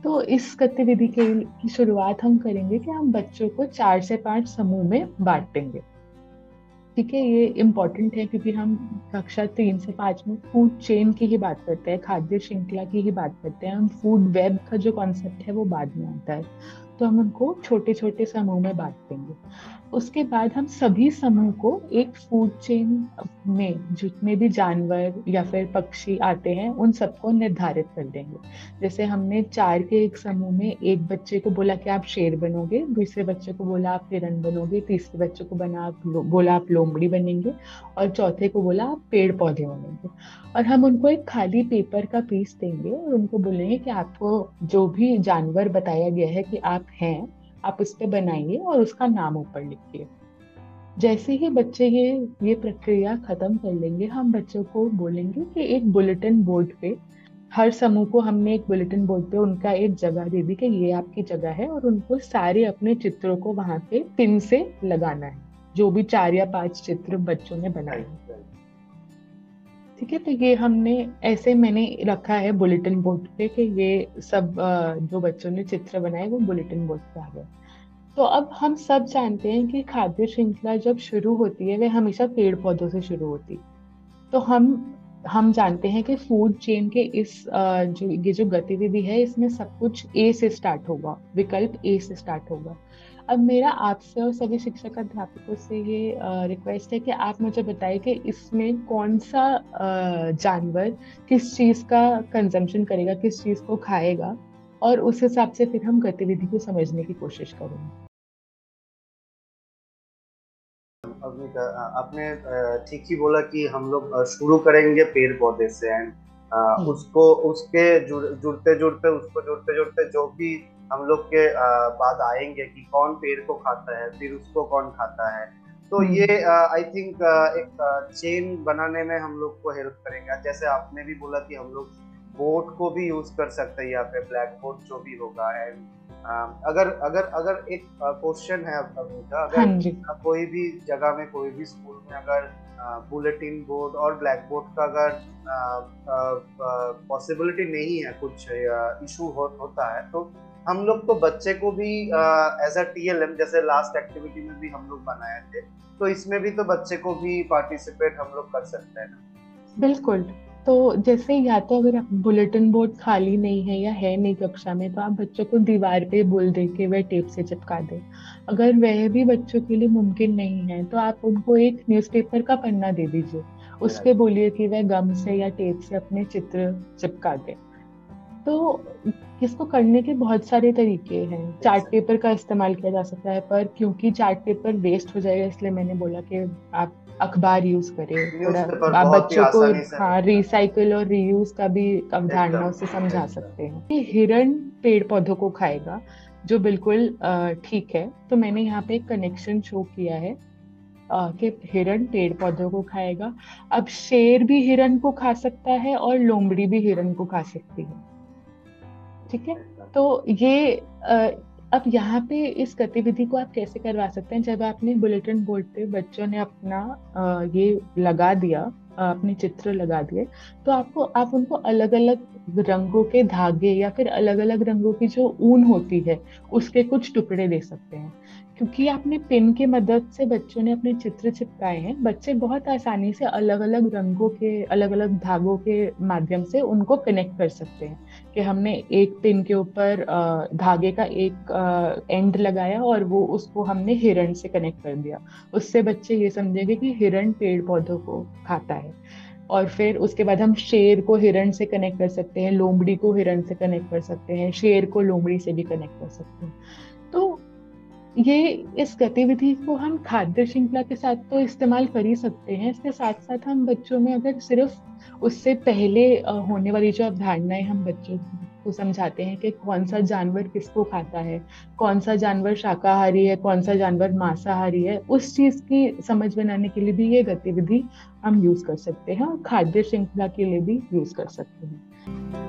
तो इस गतिविधि की शुरुआत हम करेंगे कि हम बच्चों को 4 से 5 समूह में बांटेंगे। ठीक है, ये इम्पोर्टेंट है क्योंकि हम कक्षा 3 से 5 में फूड चेन की ही बात करते हैं, खाद्य श्रृंखला की ही बात करते हैं। हम फूड वेब का जो कॉन्सेप्ट है वो बाद में आता है। तो हम उनको छोटे छोटे समूह में बांट देंगे। उसके बाद हम सभी समूह को एक फूड चेन में जितने भी जानवर या फिर पक्षी आते हैं उन सबको निर्धारित कर देंगे। जैसे हमने 4 के एक समूह में एक बच्चे को बोला कि आप शेर बनोगे, दूसरे बच्चे को बोला आप हिरन बनोगे, तीसरे बच्चे को बोला आप लोमड़ी बनेंगे, और चौथे को बोला आप पेड़ पौधे बनेंगे। और हम उनको एक खाली पेपर का पीस देंगे और उनको बोलेंगे कि आपको जो भी जानवर बताया गया है कि आप हैं, आप उस पे बनाइए और उसका नाम ऊपर लिखिए। जैसे ही बच्चे ये प्रक्रिया खत्म कर लेंगे, हम बच्चों को बोलेंगे कि एक बुलेटिन बोर्ड पे, हर समूह को हमने एक बुलेटिन बोर्ड पे उनका एक जगह दे दी कि ये आपकी जगह है, और उनको सारे अपने चित्रों को वहां पे पिन से लगाना है, जो भी 4 या 5 चित्र बच्चों ने बनाए हैं। ठीक है, तो ये हमने ऐसे मैंने रखा है बुलेटिन बोर्ड पे कि ये सब जो बच्चों ने चित्र बनाए वो बुलेटिन बोर्ड पे आ गए। तो अब हम सब जानते हैं कि खाद्य श्रृंखला जब शुरू होती है वह हमेशा पेड़ पौधों से शुरू होती है। तो हम जानते हैं कि फूड चेन के जो ये जो गतिविधि है इसमें सब कुछ ए से स्टार्ट होगा, विकल्प ए से स्टार्ट होगा। अब मेरा आपसे और सभी शिक्षक अध्यापकों से ये रिक्वेस्ट है कि आप मुझे बताएं कि इसमें कौन सा जानवर किस चीज का कंजम्पशन करेगा, किस चीज को खाएगा, और उस हिसाब से फिर हम गतिविधि को समझने की कोशिश करेंगे। अभी आपने ठीक ही बोला कि हम लोग शुरू करेंगे पेड़ पौधे से, एंड हम्म। उसको उसके जुड़ते जुड़ते उसको जुड़ते जुड़ते जो भी हम लोग के बाद आएंगे कि कौन पेड़ को खाता है, फिर उसको कौन खाता है। तो हम्म। ये आई थिंक एक चेन बनाने में हम लोग को हेल्प करेगा। जैसे आपने भी बोला कि हम लोग बोर्ड को भी यूज कर सकते हैं, यहाँ पे ब्लैक बोर्ड जो भी होगा। एंड अगर अगर अगर एक क्वेश्चन है अभी का, हाँ अगर जी। कोई भी जगह में, कोई भी स्कूल में अगर बुलेटिन बोर्ड और ब्लैक बोर्ड का अगर पॉसिबिलिटी नहीं है, कुछ इशू होता है, तो हम लोग तो बच्चे को भी एज अ टीएलएम, जैसे लास्ट एक्टिविटी में भी हम लोग बनाए थे, तो इसमें भी तो बच्चे को भी पार्टिसिपेट हम लोग कर सकते हैं ना। बिल्कुल। तो जैसे या तो अगर आप बुलेटिन बोर्ड खाली नहीं है या है नहीं कक्षा में, तो आप बच्चों को दीवार पे बोल दे के वह टेप से चिपका दे। अगर वह भी बच्चों के लिए मुमकिन नहीं है तो आप उनको एक न्यूज़पेपर का पन्ना दे दीजिए, उस पे बोलिए कि वह गम से या टेप से अपने चित्र चिपका दे। तो इसको करने के बहुत सारे तरीके हैं। चार्ट पेपर का इस्तेमाल किया जा सकता है, पर क्योंकि चार्ट पेपर वेस्ट हो जाएगा इसलिए मैंने बोला कि आप अखबार यूज करें थोड़ा। न्यूज़पेपर आप बहुत ही बच्चों को आसानी से हाँ मिलता रिसाइकल और रीयूज का भी है। अवधारणाओं एकदम से समझा एकदम। सकते हैं। ये हिरण पेड़ पौधों को खाएगा, जो बिल्कुल ठीक है। तो मैंने यहाँ पे एक कनेक्शन शो किया है कि हिरण पेड़ पौधों को खाएगा। अब शेर भी हिरण को खा सकता है और लोमड़ी भी हिरण को खा सकती है। ठीक है। एकदम। तो ये अब यहाँ पे इस गतिविधि को आप कैसे करवा सकते हैं, जब आपने बुलेटिन बोर्ड पे बच्चों ने अपना ये लगा दिया, अपने चित्र लगा दिए, तो आप उनको अलग अलग रंगों के धागे या फिर अलग अलग रंगों की जो ऊन होती है उसके कुछ टुकड़े दे सकते हैं। क्योंकि आपने पिन की मदद से बच्चों ने अपने चित्र चिपकाए हैं, बच्चे बहुत आसानी से अलग अलग रंगों के अलग अलग धागों के माध्यम से उनको कनेक्ट कर सकते हैं। कि हमने एक पिन के ऊपर धागे का एक एंड लगाया और वो उसको हमने हिरण से कनेक्ट कर दिया। उससे बच्चे ये समझेंगे कि हिरण पेड़ पौधों को खाता है। और फिर उसके बाद हम शेर को हिरण से कनेक्ट कर सकते हैं, लोमड़ी को हिरण से कनेक्ट कर सकते हैं, शेर को लोमड़ी से भी कनेक्ट कर सकते हैं। तो ये इस गतिविधि को हम खाद्य श्रृंखला के साथ तो इस्तेमाल कर ही सकते हैं, इसके साथ साथ हम बच्चों में अगर सिर्फ उससे पहले होने वाली जो अवधारणाएं हम बच्चों को समझाते हैं कि कौन सा जानवर किसको खाता है, कौन सा जानवर शाकाहारी है, कौन सा जानवर मांसाहारी है, उस चीज की समझ बनाने के लिए भी ये गतिविधि हम यूज कर सकते हैं और खाद्य श्रृंखला के लिए भी यूज कर सकते हैं।